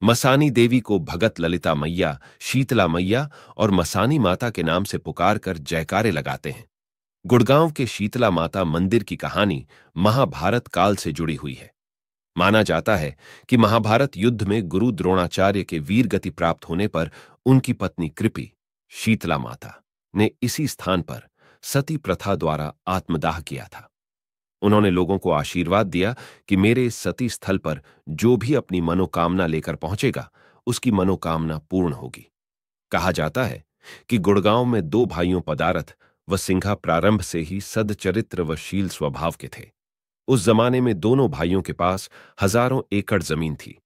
मसानी देवी को भगत ललिता मैया, शीतला मैया और मसानी माता के नाम से पुकार कर जयकारे लगाते हैं। गुड़गांव के शीतला माता मंदिर की कहानी महाभारत काल से जुड़ी हुई है। माना जाता है कि महाभारत युद्ध में गुरु द्रोणाचार्य के वीर गति प्राप्त होने पर उनकी पत्नी कृपि, शीतला माता, ने इसी स्थान पर सती प्रथा द्वारा आत्मदाह किया था। उन्होंने लोगों को आशीर्वाद दिया कि मेरे इस सती स्थल पर जो भी अपनी मनोकामना लेकर पहुंचेगा उसकी मनोकामना पूर्ण होगी। कहा जाता है कि गुड़गांव में दो भाइयों पदारथ व सिंघा प्रारंभ से ही सदचरित्र व शील स्वभाव के थे। उस जमाने में दोनों भाइयों के पास हजारों एकड़ जमीन थी।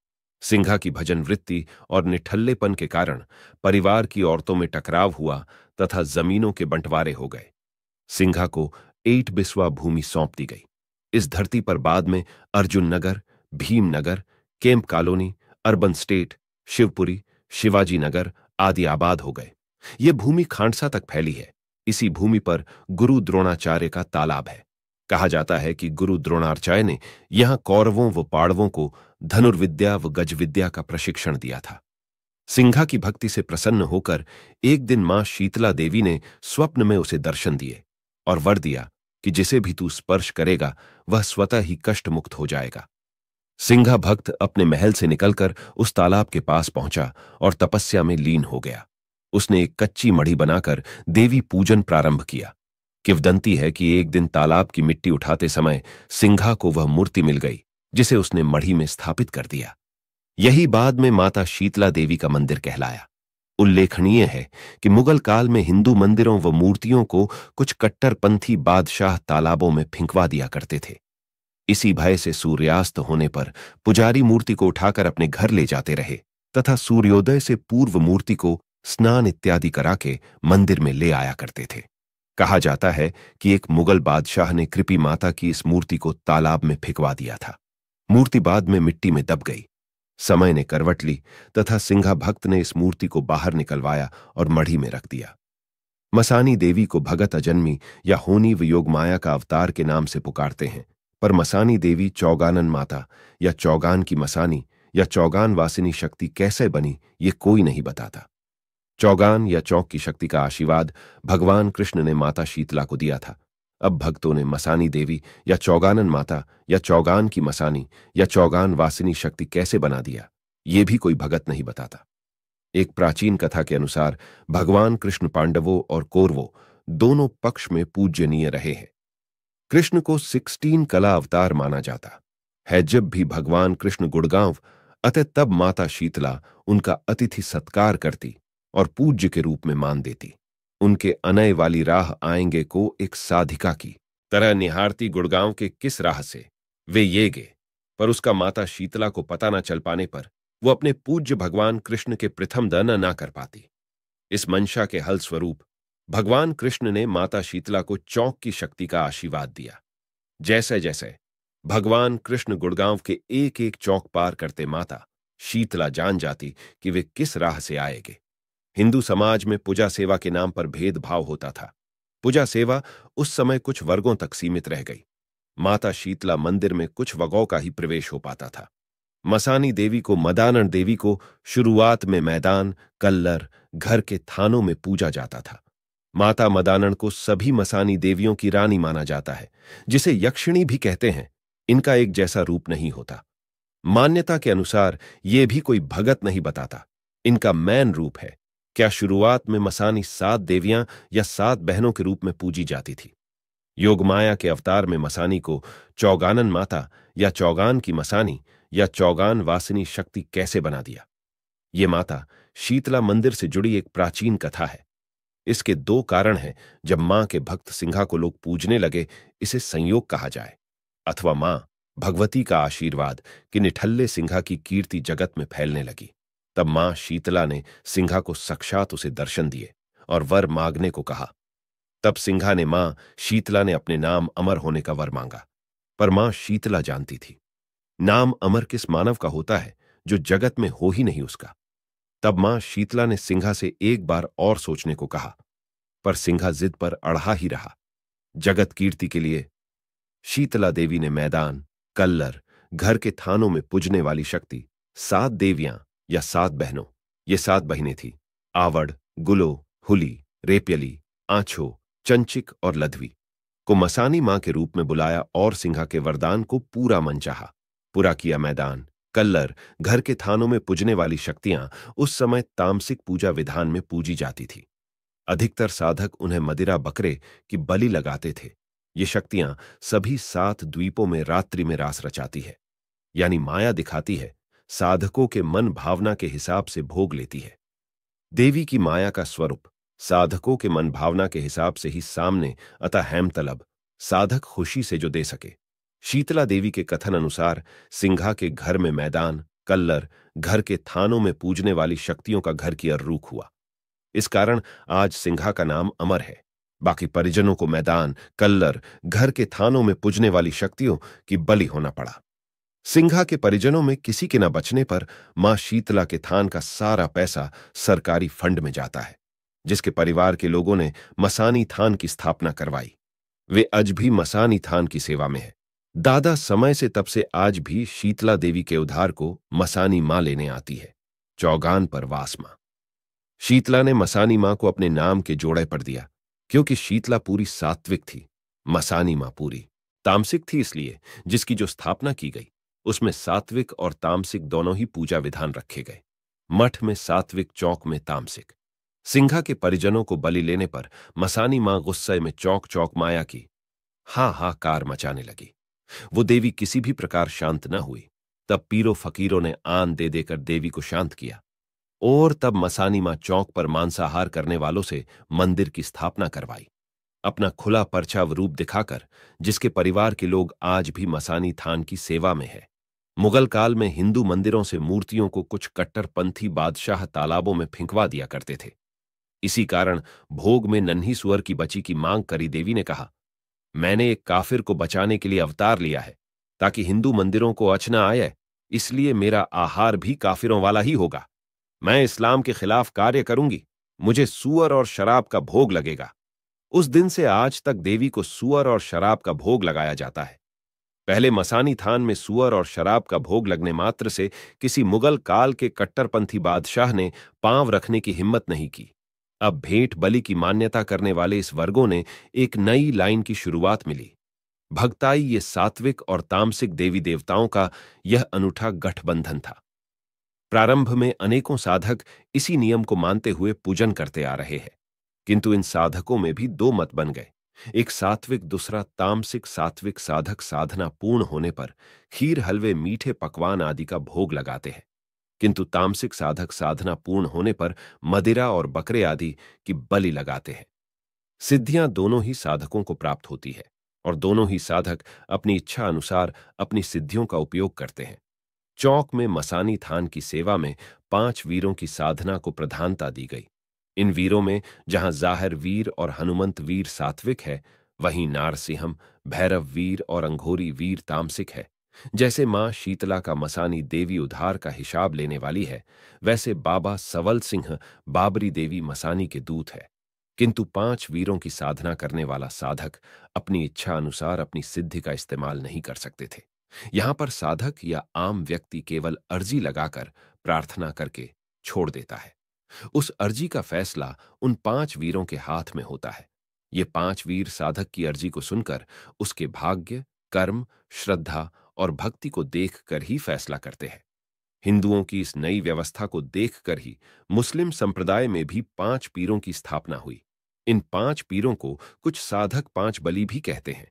सिंघा की भजन वृत्ति और निठल्लेपन के कारण परिवार की औरतों में टकराव हुआ तथा जमीनों के बंटवारे हो गए। सिंघा को 8 बिस्वा भूमि सौंप दी गई। इस धरती पर बाद में Arjun Nagar, Bhim Nagar, camp colony, urban estate, Shivpuri, Shivaji Nagar आदि आबाद हो गए। ये भूमि खांडसा तक फैली है। इसी भूमि पर गुरु द्रोणाचार्य का तालाब है। कहा जाता है कि गुरु द्रोणाचार्य ने यहां कौरवों व पांडवों को धनुर्विद्या व गजविद्या का प्रशिक्षण दिया था। सिंघा की भक्ति से प्रसन्न होकर एक दिन मां शीतला देवी ने स्वप्न में उसे दर्शन दिए और वर दिया कि जिसे भी तू स्पर्श करेगा वह स्वतः ही कष्ट मुक्त हो जाएगा। सिंघा भक्त अपने महल से निकलकर उस तालाब के पास पहुंचा और तपस्या में लीन हो गया। उसने एक कच्ची मढ़ी बनाकर देवी पूजन प्रारंभ किया। किंवदंती है कि एक दिन तालाब की मिट्टी उठाते समय सिंघा को वह मूर्ति मिल गई जिसे उसने मढ़ी में स्थापित कर दिया। यही बाद में माता शीतला देवी का मंदिर कहलाया। उल्लेखनीय है कि मुगल काल में हिंदू मंदिरों व मूर्तियों को कुछ कट्टरपंथी बादशाह तालाबों में फिंकवा दिया करते थे। इसी भय से सूर्यास्त होने पर पुजारी मूर्ति को उठाकर अपने घर ले जाते रहे तथा सूर्योदय से पूर्व मूर्ति को स्नान इत्यादि करा के मंदिर में ले आया करते थे। कहा जाता है कि एक मुगल बादशाह ने कृपि माता की इस मूर्ति को तालाब में फिंकवा दिया था। मूर्ति बाद में मिट्टी में दब गई। समय ने करवट ली तथा सिंघा भक्त ने इस मूर्ति को बाहर निकलवाया और मढ़ी में रख दिया। मसानी देवी को भगत अजन्मी या होनी व योगमाया का अवतार के नाम से पुकारते हैं, पर मसानी देवी चौगानन माता या चौगान की मसानी या चौगान वासिनी शक्ति कैसे बनी ये कोई नहीं बताता। चौगान या चौक की शक्ति का आशीर्वाद भगवान कृष्ण ने माता शीतला को दिया था। अब भक्तों ने मसानी देवी या चौगानन माता या चौगान की मसानी या चौगान वासिनी शक्ति कैसे बना दिया ये भी कोई भगत नहीं बताता। एक प्राचीन कथा के अनुसार भगवान कृष्ण पांडवों और कौरवों दोनों पक्ष में पूज्यनीय रहे हैं। कृष्ण को 16 कला अवतार माना जाता है। जब भी भगवान कृष्ण गुड़गांव अतः तब माता शीतला उनका अतिथि सत्कार करती और पूज्य के रूप में मान देती। उनके अनय वाली राह आएंगे को एक साधिका की तरह निहारती गुड़गांव के किस राह से वे ये गे, पर उसका माता शीतला को पता न चल पाने पर वो अपने पूज्य भगवान कृष्ण के प्रथम दर्शन ना कर पाती। इस मंशा के हल स्वरूप भगवान कृष्ण ने माता शीतला को चौक की शक्ति का आशीर्वाद दिया। जैसे जैसे भगवान कृष्ण गुड़गांव के एक एक चौक पार करते माता शीतला जान जाती कि वे किस राह से आएंगे। हिंदू समाज में पूजा सेवा के नाम पर भेदभाव होता था। पूजा सेवा उस समय कुछ वर्गों तक सीमित रह गई। माता शीतला मंदिर में कुछ वर्गों का ही प्रवेश हो पाता था। मसानी देवी को, मदानन देवी को शुरुआत में मैदान, कल्लर, घर के थानों में पूजा जाता था। माता मदानन को सभी मसानी देवियों की रानी माना जाता है, जिसे यक्षिणी भी कहते हैं। इनका एक जैसा रूप नहीं होता। मान्यता के अनुसार ये भी कोई भगत नहीं बताता। इनका मैन रूप है। क्या शुरुआत में मसानी 7 देवियां या 7 बहनों के रूप में पूजी जाती थी। योगमाया के अवतार में मसानी को चौगानन माता या चौगान की मसानी या चौगान वासिनी शक्ति कैसे बना दिया। ये माता शीतला मंदिर से जुड़ी एक प्राचीन कथा है। इसके 2 कारण हैं। जब मां के भक्त सिंघा को लोग पूजने लगे, इसे संयोग कहा जाए, अथवा मां भगवती का आशीर्वाद कि निठल्ले सिंघा की कीर्ति जगत में फैलने लगी। तब मां शीतला ने सिंघा को साक्षात उसे दर्शन दिए और वर मांगने को कहा। तब सिंघा ने मां शीतला ने अपने नाम अमर होने का वर मांगा, पर मां शीतला जानती थी नाम अमर किस मानव का होता है जो जगत में हो ही नहीं उसका। तब मां शीतला ने सिंघा से एक बार और सोचने को कहा, पर सिंघा जिद पर अड़ा ही रहा। जगत कीर्ति के लिए शीतला देवी ने मैदान, कल्लर, घर के थानों में पूजने वाली शक्ति 7 देवियां या 7 बहनों। ये 7 बहिनें थीं। आवड़, गुलो, हुली, रेप्यली, आँछो, चंचिक और लधवी को मसानी मां के रूप में बुलाया और सिंघा के वरदान को पूरा मनचाहा। पूरा किया मैदान, कल्लर, घर के थानों में पूजने वाली शक्तियां उस समय तामसिक पूजा विधान में पूजी जाती थी। अधिकतर साधक उन्हें मदिरा बकरे की बलि लगाते थे। ये शक्तियां सभी 7 द्वीपों में रात्रि में रास रचाती है, यानी माया दिखाती है, साधकों के मन भावना के हिसाब से भोग लेती है। देवी की माया का स्वरूप साधकों के मन भावना के हिसाब से ही सामने अतः हेमतलब, साधक खुशी से जो दे सके। शीतला देवी के कथन अनुसार सिंघा के घर में मैदान, कल्लर, घर के थानों में पूजने वाली शक्तियों का घर की अर्रूख हुआ। इस कारण आज सिंघा का नाम अमर है। बाकी परिजनों को मैदान, कल्लर, घर के थानों में पूजने वाली शक्तियों की बलि होना पड़ा। सिंघा के परिजनों में किसी के न बचने पर मां शीतला के थान का सारा पैसा सरकारी फंड में जाता है, जिसके परिवार के लोगों ने मसानी थान की स्थापना करवाई। वे आज भी मसानी थान की सेवा में है। दादा समय से तब से आज भी शीतला देवी के उद्धार को मसानी मां लेने आती है। चौगान पर वास मां। शीतला ने मसानी मां को अपने नाम के जोड़े पर दिया, क्योंकि शीतला पूरी सात्विक थी, मसानी मां पूरी तामसिक थी। इसलिए जिसकी जो स्थापना की गई उसमें सात्विक और तामसिक दोनों ही पूजा विधान रखे गए। मठ में सात्विक, चौक में तामसिक। सिंघा के परिजनों को बलि लेने पर मसानी मां गुस्से में चौक चौक माया की हाहाकार मचाने लगी। वो देवी किसी भी प्रकार शांत न हुई। तब पीरो फकीरों ने आन दे देकर देवी को शांत किया और तब मसानी मां चौक पर मांसाहार करने वालों से मंदिर की स्थापना करवाई, अपना खुला परछाव रूप दिखाकर, जिसके परिवार के लोग आज भी मसानी थान की सेवा में है। मुगल काल में हिंदू मंदिरों से मूर्तियों को कुछ कट्टरपंथी बादशाह तालाबों में फिंकवा दिया करते थे। इसी कारण भोग में नन्ही सुअर की बच्ची की मांग करी देवी ने कहा, मैंने एक काफिर को बचाने के लिए अवतार लिया है, ताकि हिंदू मंदिरों को अच न आए, इसलिए मेरा आहार भी काफिरों वाला ही होगा। मैं इस्लाम के खिलाफ कार्य करूंगी, मुझे सुअर और शराब का भोग लगेगा। उस दिन से आज तक देवी को सुअर और शराब का भोग लगाया जाता है। पहले मसानी थान में सुअर और शराब का भोग लगने मात्र से किसी मुगल काल के कट्टरपंथी बादशाह ने पांव रखने की हिम्मत नहीं की। अब भेंट बलि की मान्यता करने वाले इस वर्गों ने एक नई लाइन की शुरुआत मिली। भक्ताई ये सात्विक और तामसिक देवी देवताओं का यह अनूठा गठबंधन था। प्रारंभ में अनेकों साधक इसी नियम को मानते हुए पूजन करते आ रहे हैं, किंतु इन साधकों में भी दो मत बन गए, एक सात्विक, दूसरा तामसिक। सात्विक साधक साधना पूर्ण होने पर खीर, हलवे, मीठे पकवान आदि का भोग लगाते हैं, किंतु तामसिक साधक साधना पूर्ण होने पर मदिरा और बकरे आदि की बलि लगाते हैं। सिद्धियां दोनों ही साधकों को प्राप्त होती है और दोनों ही साधक अपनी इच्छा अनुसार अपनी सिद्धियों का उपयोग करते हैं। चौक में मसानी थान की सेवा में 5 वीरों की साधना को प्रधानता दी गई। इन वीरों में जहां जाहिर वीर और हनुमंत वीर सात्विक है, वहीं नारसिंहम, भैरव वीर और अंघोरी वीर तामसिक है। जैसे मां शीतला का मसानी देवी उद्धार का हिसाब लेने वाली है, वैसे बाबा सवल सिंह बाबरी देवी मसानी के दूत है। किंतु 5 वीरों की साधना करने वाला साधक अपनी इच्छा अनुसार अपनी सिद्धि का इस्तेमाल नहीं कर सकते थे। यहां पर साधक या आम व्यक्ति केवल अर्जी लगाकर प्रार्थना करके छोड़ देता है। उस अर्जी का फैसला उन 5 वीरों के हाथ में होता है। ये 5 वीर साधक की अर्जी को सुनकर उसके भाग्य, कर्म, श्रद्धा और भक्ति को देखकर ही फैसला करते हैं। हिंदुओं की इस नई व्यवस्था को देखकर ही मुस्लिम संप्रदाय में भी 5 पीरों की स्थापना हुई। इन 5 पीरों को कुछ साधक 5 बली भी कहते हैं।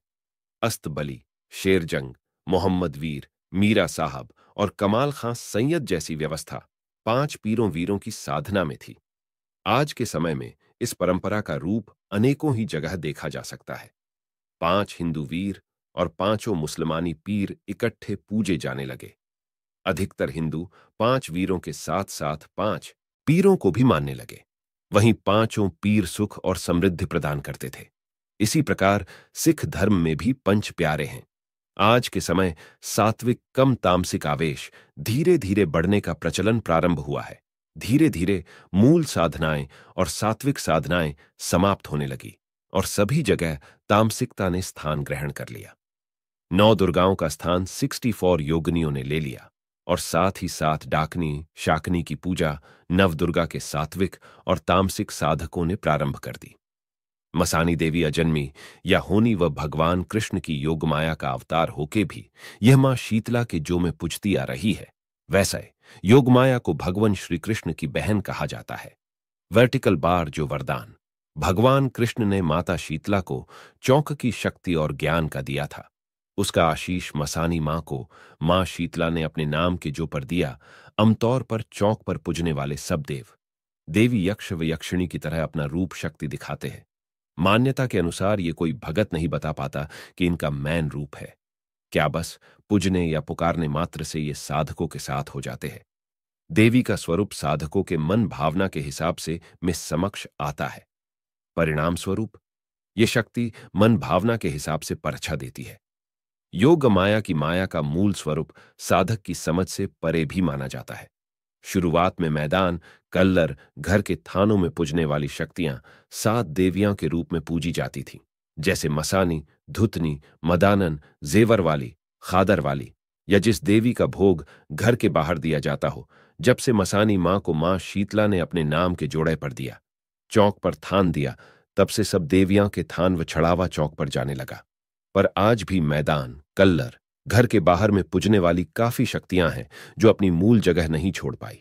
अस्त बली, शेरजंग, मोहम्मद वीर, मीरा साहब और कमाल खां सैयद जैसी व्यवस्था 5 पीरों वीरों की साधना में थी। आज के समय में इस परंपरा का रूप अनेकों ही जगह देखा जा सकता है। 5 हिंदू वीर और 5 मुसलमानी पीर इकट्ठे पूजे जाने लगे। अधिकतर हिंदू 5 वीरों के साथ साथ 5 पीरों को भी मानने लगे। वहीं 5 पीर सुख और समृद्धि प्रदान करते थे। इसी प्रकार सिख धर्म में भी पंच प्यारे हैं। आज के समय सात्विक, कम तामसिक आवेश धीरे धीरे बढ़ने का प्रचलन प्रारंभ हुआ है। धीरे धीरे मूल साधनाएं और सात्विक साधनाएं समाप्त होने लगी और सभी जगह तामसिकता ने स्थान ग्रहण कर लिया। 9 दुर्गाओं का स्थान 64 योगिनियों ने ले लिया। और साथ ही साथ डाकनी शाकनी की पूजा नवदुर्गा के सात्विक और तामसिक साधकों ने प्रारंभ कर दी। मसानी देवी अजन्मी या होनी व भगवान कृष्ण की योगमाया का अवतार होके भी यह मां शीतला के जो में पूजती आ रही है, वैसे योगमाया को भगवान श्री कृष्ण की बहन कहा जाता है। वर्टिकल बार जो वरदान भगवान कृष्ण ने माता शीतला को चौक की शक्ति और ज्ञान का दिया था, उसका आशीष मसानी मां को मां शीतला ने अपने नाम के जो पर दिया। आमतौर पर चौक पर पूजने वाले सब देव देवी यक्ष व यक्षिणी की तरह अपना रूप शक्ति दिखाते हैं। मान्यता के अनुसार ये कोई भगत नहीं बता पाता कि इनका मैन रूप है। क्या बस पूजने या पुकारने मात्र से ये साधकों के साथ हो जाते हैं? देवी का स्वरूप साधकों के मन भावना के हिसाब से में समक्ष आता है। परिणाम स्वरूप ये शक्ति मन भावना के हिसाब से परछा देती है। योग माया का मूल स्वरूप साधक की समझ से परे भी माना जाता है। शुरुआत में मैदान कल्लर घर के थानों में पूजने वाली शक्तियां 7 देवियों के रूप में पूजी जाती थीं, जैसे मसानी, धुतनी, मदानन, जेवर वाली, खादर वाली, या जिस देवी का भोग घर के बाहर दिया जाता हो। जब से मसानी मां को मां शीतला ने अपने नाम के जोड़े पर दिया, चौक पर थान दिया, तब से सब देवियां के थान व छड़ावा चौक पर जाने लगा। पर आज भी मैदान कल्लर घर के बाहर में पूजने वाली काफी शक्तियां हैं जो अपनी मूल जगह नहीं छोड़ पाई।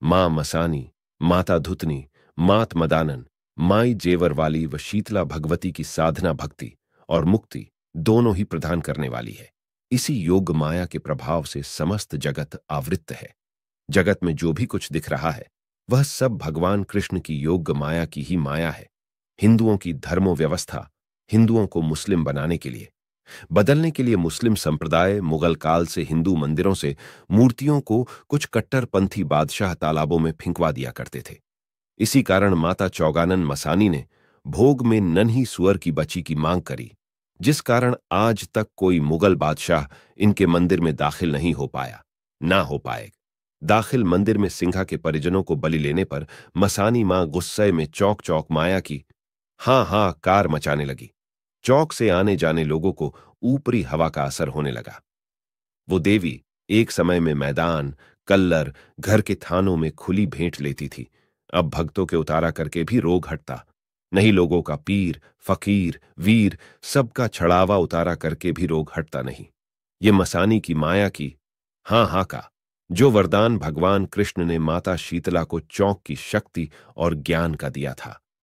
मां मसानी, माता धुतनी, मात मदानन, माई जेवर वाली व शीतला भगवती की साधना भक्ति और मुक्ति दोनों ही प्रदान करने वाली है। इसी योग माया के प्रभाव से समस्त जगत आवृत्त है। जगत में जो भी कुछ दिख रहा है वह सब भगवान कृष्ण की योग माया की ही माया है। हिंदुओं की धर्मो व्यवस्था हिंदुओं को मुस्लिम बनाने के लिए बदलने के लिए मुस्लिम संप्रदाय मुगल काल से हिंदू मंदिरों से मूर्तियों को कुछ कट्टरपंथी बादशाह तालाबों में फिंकवा दिया करते थे। इसी कारण माता चौगानन मसानी ने भोग में नन्ही सुअर की बच्ची की मांग करी, जिस कारण आज तक कोई मुगल बादशाह इनके मंदिर में दाखिल नहीं हो पाया, ना हो पाएगा। दाखिल मंदिर में सिंघा के परिजनों को बलि लेने पर मसानी मां गुस्से में चौक चौक माया की हाँ कार मचाने लगी। चौक से आने जाने लोगों को ऊपरी हवा का असर होने लगा। वो देवी एक समय में मैदान कल्लर घर के थानों में खुली भेंट लेती थी। अब भक्तों के उतारा करके भी रोग हटता नहीं। लोगों का पीर फकीर वीर सबका छड़ावा उतारा करके भी रोग हटता नहीं। ये मसानी की माया की हाँ का जो वरदान भगवान कृष्ण ने माता शीतला को चौक की शक्ति और ज्ञान का दिया था,